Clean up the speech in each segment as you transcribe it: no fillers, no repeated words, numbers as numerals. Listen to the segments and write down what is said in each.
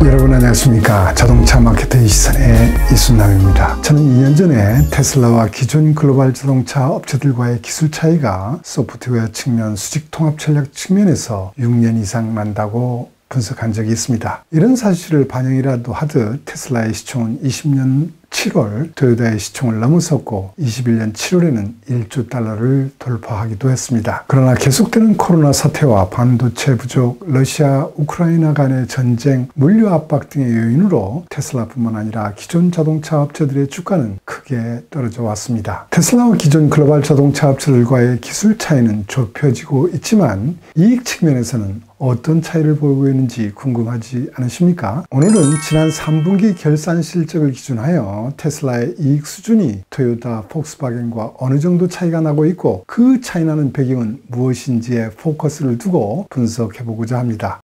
여러분 안녕하십니까. 자동차 마케터의 시선의 이순남입니다. 저는 2년 전에 테슬라와 기존 글로벌 자동차 업체들과의 기술 차이가 소프트웨어 측면, 수직 통합 전략 측면에서 6년 이상 난다고 분석한 적이 있습니다. 이런 사실을 반영이라도 하듯 테슬라의 시총은 20년 7월 토요타의 시총을 넘어섰고 21년 7월에는 1조 달러를 돌파하기도 했습니다. 그러나 계속되는 코로나 사태와 반도체 부족, 러시아, 우크라이나 간의 전쟁, 물류 압박 등의 요인으로 테슬라뿐만 아니라 기존 자동차 업체들의 주가는 크게 떨어져 왔습니다. 테슬라와 기존 글로벌 자동차 업체들과의 기술 차이는 좁혀지고 있지만 이익 측면에서는 어떤 차이를 보이고 있는지 궁금하지 않으십니까? 오늘은 지난 3분기 결산 실적을 기준하여 테슬라의 이익 수준이 토요타, 폭스바겐과 어느 정도 차이가 나고 있고 그 차이 나는 배경은 무엇인지에 포커스를 두고 분석해보고자 합니다.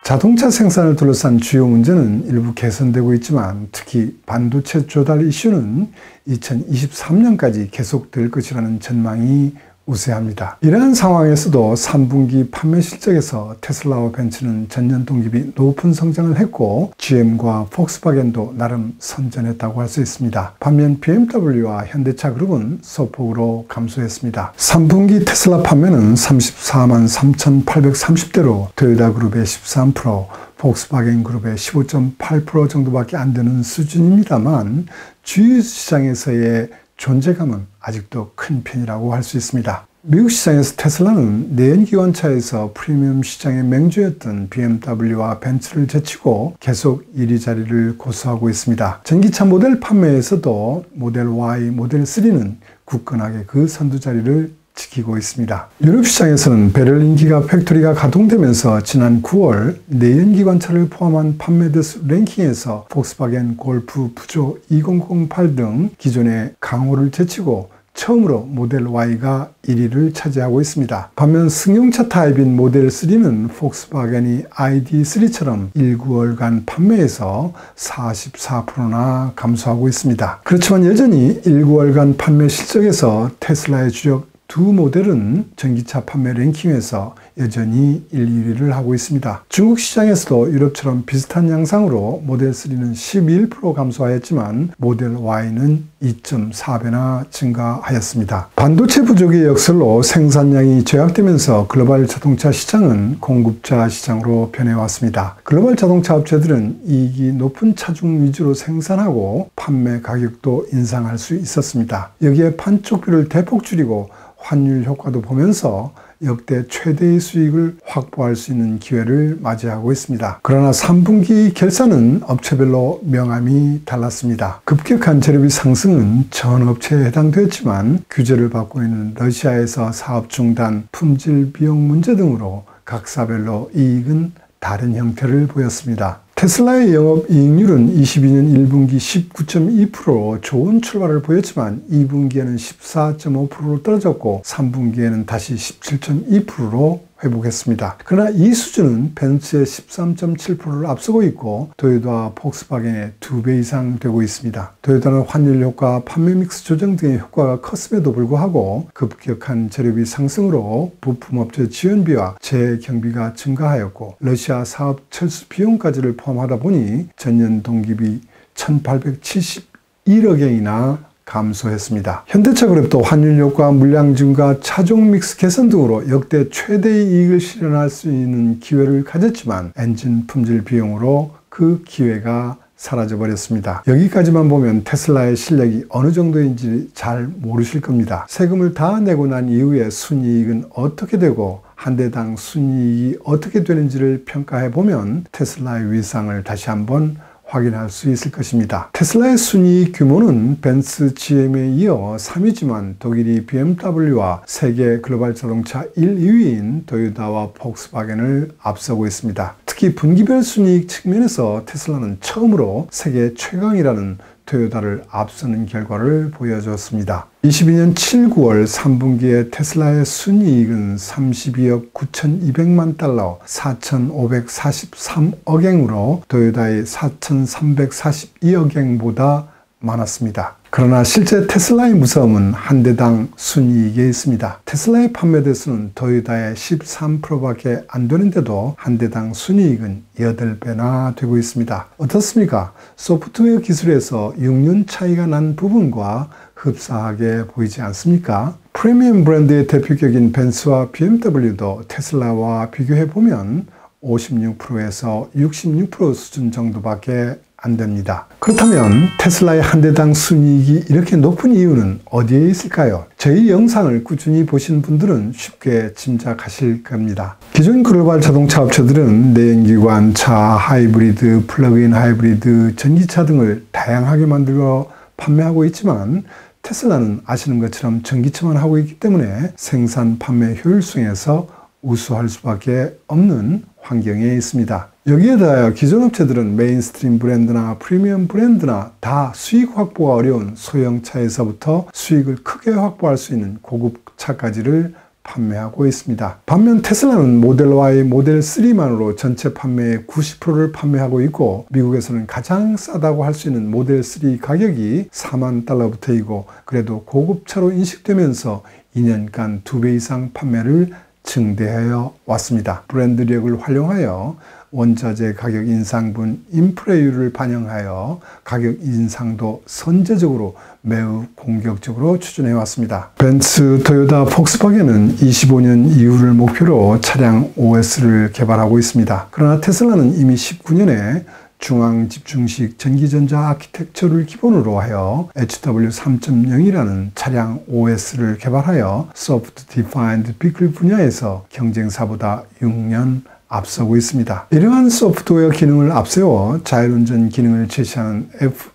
자동차 생산을 둘러싼 주요 문제는 일부 개선되고 있지만 특히 반도체 조달 이슈는 2023년까지 계속될 것이라는 전망이 우세합니다. 이러한 상황에서도 3분기 판매 실적에서 테슬라와 벤츠는 전년 동기 높은 성장을 했고 GM과 폭스바겐도 나름 선전했다고 할 수 있습니다. 반면 BMW와 현대차 그룹은 소폭으로 감소했습니다. 3분기 테슬라 판매는 34만 3,830대로 토요타 그룹의 13%, 폭스바겐 그룹의 15.8% 정도밖에 안 되는 수준입니다만 주요 시장에서의 존재감은 아직도 큰 편이라고 할 수 있습니다. 미국 시장에서 테슬라는 내연기관차에서 프리미엄 시장의 맹주였던 BMW와 벤츠를 제치고 계속 1위 자리를 고수하고 있습니다. 전기차 모델 판매에서도 모델 Y, 모델 3는 굳건하게 그 선두 자리를 지키고 있습니다. 유럽 시장에서는 베를린 기가 팩토리가 가동되면서 지난 9월 내연기관차를 포함한 판매 대수 랭킹에서 폭스바겐 골프, 푸조 2008 등 기존의 강호를 제치고 처음으로 모델 Y가 1위를 차지하고 있습니다. 반면 승용차 타입인 모델 3는 폭스바겐이 ID3처럼 19월간 판매에서 44%나 감소하고 있습니다. 그렇지만 여전히 19월간 판매 실적에서 테슬라의 주력 두 모델은 전기차 판매 랭킹에서 여전히 1, 2위를 하고 있습니다. 중국 시장에서도 유럽처럼 비슷한 양상으로 모델 3는 11% 감소하였지만 모델 Y는 2.4배나 증가하였습니다. 반도체 부족의 역설로 생산량이 제약되면서 글로벌 자동차 시장은 공급자 시장으로 변해왔습니다. 글로벌 자동차 업체들은 이익이 높은 차종 위주로 생산하고 판매 가격도 인상할 수 있었습니다. 여기에 판촉비를 대폭 줄이고 환율 효과도 보면서 역대 최대의 수익을 확보할 수 있는 기회를 맞이하고 있습니다. 그러나 3분기 결산은 업체별로 명암이 달랐습니다. 급격한 재료비 상승은 전 업체에 해당되었지만 규제를 받고 있는 러시아에서 사업 중단, 품질 비용 문제 등으로 각 사별로 이익은 다른 형태를 보였습니다. 테슬라의 영업이익률은 22년 1분기 19.2%로 좋은 출발을 보였지만 2분기에는 14.5%로 떨어졌고 3분기에는 다시 17.2%로 회복했습니다. 그러나 이 수준은 벤츠의 13.7%를 앞서고 있고 토요타와 폭스바겐의 2배 이상 되고 있습니다. 토요타는 환율 효과, 판매 믹스 조정 등의 효과가 컸음에도 불구하고 급격한 재료비 상승으로 부품업체 지원비와 재경비가 증가하였고 러시아 사업 철수 비용까지를 포함하다 보니 전년 동기비 1,871억엔이나 감소했습니다. 현대차 그룹도 환율 효과, 물량 증가, 차종 믹스 개선 등으로 역대 최대의 이익을 실현할 수 있는 기회를 가졌지만 엔진 품질 비용으로 그 기회가 사라져버렸습니다. 여기까지만 보면 테슬라의 실력이 어느 정도인지 잘 모르실 겁니다. 세금을 다 내고 난 이후에 순이익은 어떻게 되고 한 대당 순이익이 어떻게 되는지를 평가해 보면 테슬라의 위상을 다시 한번 확인할 수 있을 것입니다. 테슬라의 순이익 규모는 벤츠, GM에 이어 3위지만 독일이 BMW와 세계 글로벌 자동차 1, 2위인 토요타와 폭스바겐을 앞서고 있습니다. 특히 분기별 순이익 측면에서 테슬라는 처음으로 세계 최강이라는 토요타를 앞서는 결과를 보여줬습니다. 22년 7, 9월 3분기에 테슬라의 순이익은 32억 9,200만 달러, 4,543억엔으로 토요타의 4,342억엔보다 많았습니다. 그러나 실제 테슬라의 무서움은 한 대당 순이익에 있습니다. 테슬라의 판매 대수는 토요타의 13%밖에 안 되는데도 한 대당 순이익은 8배나 되고 있습니다. 어떻습니까? 소프트웨어 기술에서 6년 차이가 난 부분과 흡사하게 보이지 않습니까? 프리미엄 브랜드의 대표격인 벤츠와 BMW도 테슬라와 비교해보면 56%에서 66% 수준 정도밖에 안 됩니다. 그렇다면 테슬라의 한 대당 순이익이 이렇게 높은 이유는 어디에 있을까요? 저희 영상을 꾸준히 보신 분들은 쉽게 짐작하실 겁니다. 기존 글로벌 자동차 업체들은 내연기관 차, 하이브리드, 플러그인 하이브리드, 전기차 등을 다양하게 만들어 판매하고 있지만 테슬라는 아시는 것처럼 전기차만 하고 있기 때문에 생산 판매 효율성에서 우수할 수밖에 없는 환경에 있습니다. 여기에 더하여 기존 업체들은 메인스트림 브랜드나 프리미엄 브랜드나 다 수익 확보가 어려운 소형차에서부터 수익을 크게 확보할 수 있는 고급차까지를 판매하고 있습니다. 반면 테슬라는 모델 Y, 모델 3만으로 전체 판매의 90%를 판매하고 있고 미국에서는 가장 싸다고 할 수 있는 모델 3 가격이 $40,000부터이고 그래도 고급차로 인식되면서 2년간 2배 이상 판매를 증대하여 왔습니다. 브랜드력을 활용하여 원자재 가격 인상분 인프레율을 반영하여 가격 인상도 선제적으로 매우 공격적으로 추진해 왔습니다. 벤츠, 토요타, 폭스바겐은 25년 이후를 목표로 차량 OS를 개발하고 있습니다. 그러나 테슬라는 이미 19년에 중앙 집중식 전기전자 아키텍처를 기본으로 하여 HW3.0이라는 차량 OS를 개발하여 소프트 디파인드 비클 분야에서 경쟁사보다 6년 앞서고 있습니다. 이러한 소프트웨어 기능을 앞세워 자율운전 기능을 제시하는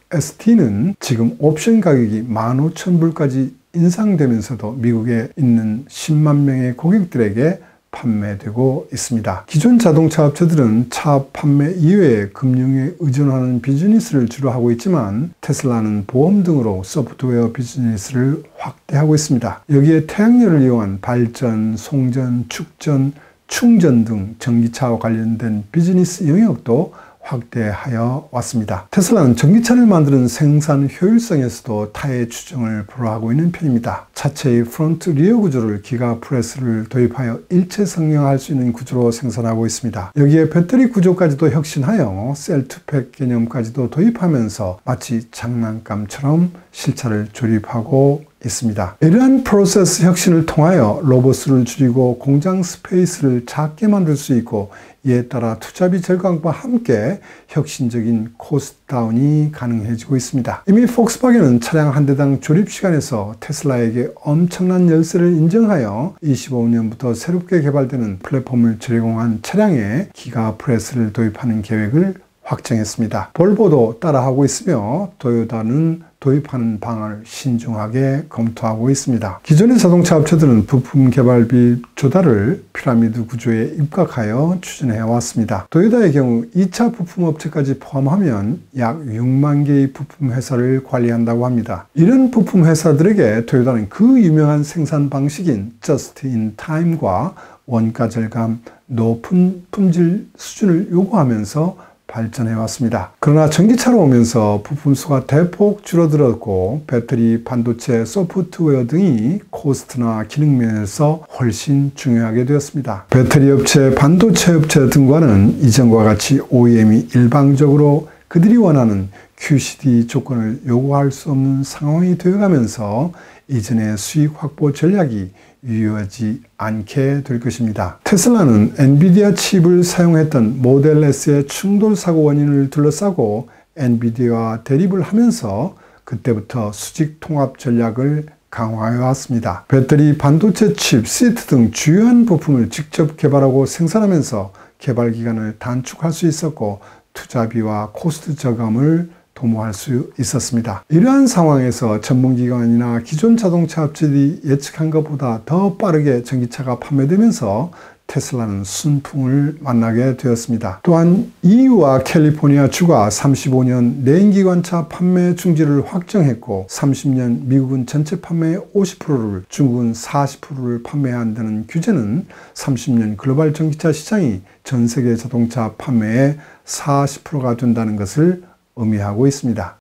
FSD는 지금 옵션 가격이 15,000불까지 인상되면서도 미국에 있는 10만 명의 고객들에게 판매되고 있습니다. 기존 자동차 업체들은 차 판매 이외에 금융에 의존하는 비즈니스를 주로 하고 있지만 테슬라는 보험 등으로 소프트웨어 비즈니스를 확대하고 있습니다. 여기에 태양열을 이용한 발전, 송전, 축전, 충전 등 전기차와 관련된 비즈니스 영역도 확대하여 왔습니다. 테슬라는 전기차를 만드는 생산 효율성에서도 타의 추정을 불허하고 있는 편입니다. 차체의 프론트 리어 구조를 기가 프레스를 도입하여 일체 성형할 수 있는 구조로 생산하고 있습니다. 여기에 배터리 구조까지도 혁신하여 셀2팩 개념까지도 도입하면서 마치 장난감처럼 실차를 조립하고 있습니다. 이러한 프로세스 혁신을 통하여 로봇을 줄이고 공장 스페이스를 작게 만들 수 있고 이에 따라 투자비 절감과 함께 혁신적인 코스트 다운이 가능해지고 있습니다. 이미 폭스바겐은 차량 한 대당 조립 시간에서 테슬라에게 엄청난 열세를 인정하여 25년부터 새롭게 개발되는 플랫폼을 제공한 차량에 기가 프레스를 도입하는 계획을 확정했습니다. 볼보도 따라하고 있으며 토요타는 도입하는 방안을 신중하게 검토하고 있습니다. 기존의 자동차 업체들은 부품 개발비 조달을 피라미드 구조에 입각하여 추진해 왔습니다. 토요타의 경우 2차 부품 업체까지 포함하면 약 6만 개의 부품 회사를 관리한다고 합니다. 이런 부품 회사들에게 토요타는 그 유명한 생산 방식인 Just in Time과 원가 절감, 높은 품질 수준을 요구하면서 발전해 왔습니다. 그러나 전기차로 오면서 부품 수가 대폭 줄어들었고 배터리, 반도체, 소프트웨어 등이 코스트나 기능 면에서 훨씬 중요하게 되었습니다. 배터리 업체, 반도체 업체 등과는 이전과 같이 OEM이 일방적으로 그들이 원하는 QCD 조건을 요구할 수 없는 상황이 되어가면서 이전의 수익 확보 전략이 유효하지 않게 될 것입니다. 테슬라는 엔비디아 칩을 사용했던 모델 S의 충돌 사고 원인을 둘러싸고 엔비디아와 대립을 하면서 그때부터 수직 통합 전략을 강화해 왔습니다. 배터리, 반도체 칩, 시트 등 주요한 부품을 직접 개발하고 생산하면서 개발 기간을 단축할 수 있었고 투자비와 코스트 저감을 도모할 수 있었습니다. 이러한 상황에서 전문기관이나 기존 자동차 업체들이 예측한 것보다 더 빠르게 전기차가 판매되면서 테슬라는 순풍을 만나게 되었습니다. 또한 EU와 캘리포니아 주가 35년 내연기관차 판매 중지를 확정했고 30년 미국은 전체 판매의 50%를, 중국은 40%를 판매해야 한다는 규제는 30년 글로벌 전기차 시장이 전 세계 자동차 판매의 40%가 된다는 것을 의미하고 있습니다.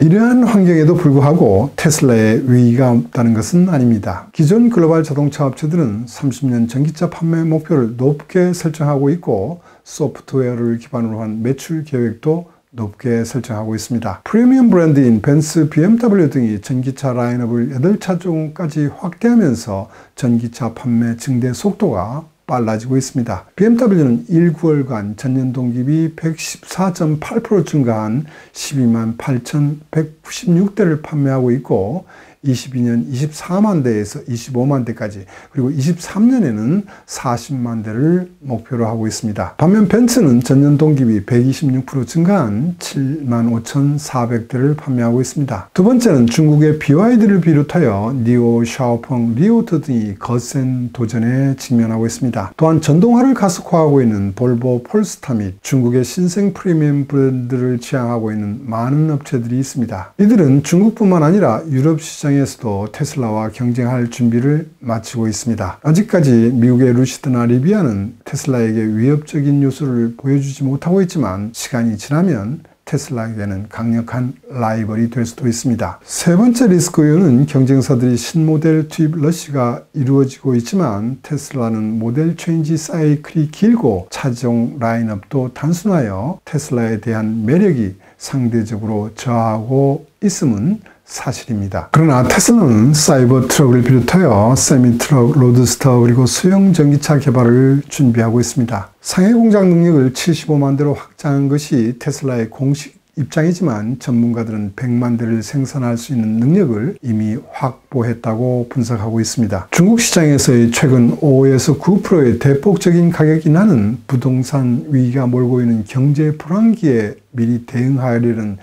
이러한 환경에도 불구하고 테슬라의 위기가 없다는 것은 아닙니다. 기존 글로벌 자동차 업체들은 30년 전기차 판매 목표를 높게 설정하고 있고 소프트웨어를 기반으로 한 매출 계획도 높게 설정하고 있습니다. 프리미엄 브랜드인 벤츠, BMW 등이 전기차 라인업을 8차 종까지 확대하면서 전기차 판매 증대 속도가 빨라지고 있습니다. BMW는 1~9월간 전년 동기비 114.8% 증가한 128,196대를 판매하고 있고 22년 24만 대에서 25만 대까지, 그리고 23년에는 40만 대를 목표로 하고 있습니다. 반면 벤츠는 전년 동기비 126% 증가한 75,400대를 판매하고 있습니다. 두 번째는 중국의 BYD를 비롯하여 니오, 샤오펑, 리오트 등이 거센 도전에 직면하고 있습니다. 또한 전동화를 가속화하고 있는 볼보, 폴스타 및 중국의 신생 프리미엄 브랜드를 지향하고 있는 많은 업체들이 있습니다. 이들은 중국뿐만 아니라 유럽 시장에서도 테슬라와 경쟁할 준비를 마치고 있습니다. 아직까지 미국의 루시드나 리비아는 테슬라에게 위협적인 요소를 보여주지 못하고 있지만 시간이 지나면 테슬라에게는 강력한 라이벌이 될 수도 있습니다. 세 번째 리스크 요인은 경쟁사들이 신모델 투입 러시가 이루어지고 있지만 테슬라는 모델 체인지 사이클이 길고 차종 라인업도 단순하여 테슬라에 대한 매력이 상대적으로 저하고 있음은 사실입니다. 그러나 테슬라는 사이버 트럭을 비롯하여 세미 트럭, 로드스터, 그리고 소형 전기차 개발을 준비하고 있습니다. 상해 공장 능력을 75만 대로 확장한 것이 테슬라의 공식 입장이지만 전문가들은 100만 대를 생산할 수 있는 능력을 이미 확보했다고 분석하고 있습니다. 중국 시장에서의 최근 5에서 9%의 대폭적인 가격 인하는 부동산 위기가 몰고 있는 경제 불황기에 미리 대응하려는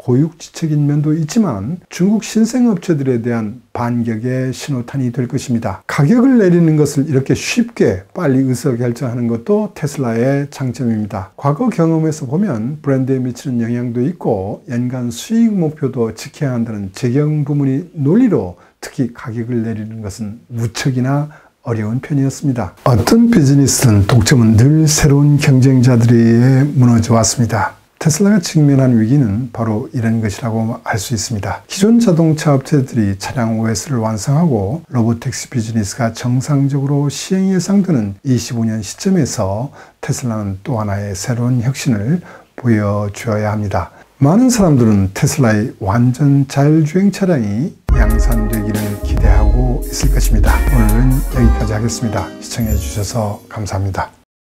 고육지책인 면도 있지만 중국 신생업체들에 대한 반격의 신호탄이 될 것입니다. 가격을 내리는 것을 이렇게 쉽게 빨리 의사결정하는 것도 테슬라의 장점입니다. 과거 경험에서 보면 브랜드에 미치는 영향도 있고 연간 수익 목표도 지켜야 한다는 재경 부문의 논리로 특히 가격을 내리는 것은 무척이나 어려운 편이었습니다. 어떤 비즈니스든 독점은 늘 새로운 경쟁자들에 의해 무너져 왔습니다. 테슬라가 직면한 위기는 바로 이런 것이라고 할 수 있습니다. 기존 자동차 업체들이 차량 OS를 완성하고 로보택시 비즈니스가 정상적으로 시행 예상되는 25년 시점에서 테슬라는 또 하나의 새로운 혁신을 보여주어야 합니다. 많은 사람들은 테슬라의 완전 자율주행 차량이 양산되기를 기대하고 있을 것입니다. 오늘은 여기까지 하겠습니다. 시청해 주셔서 감사합니다.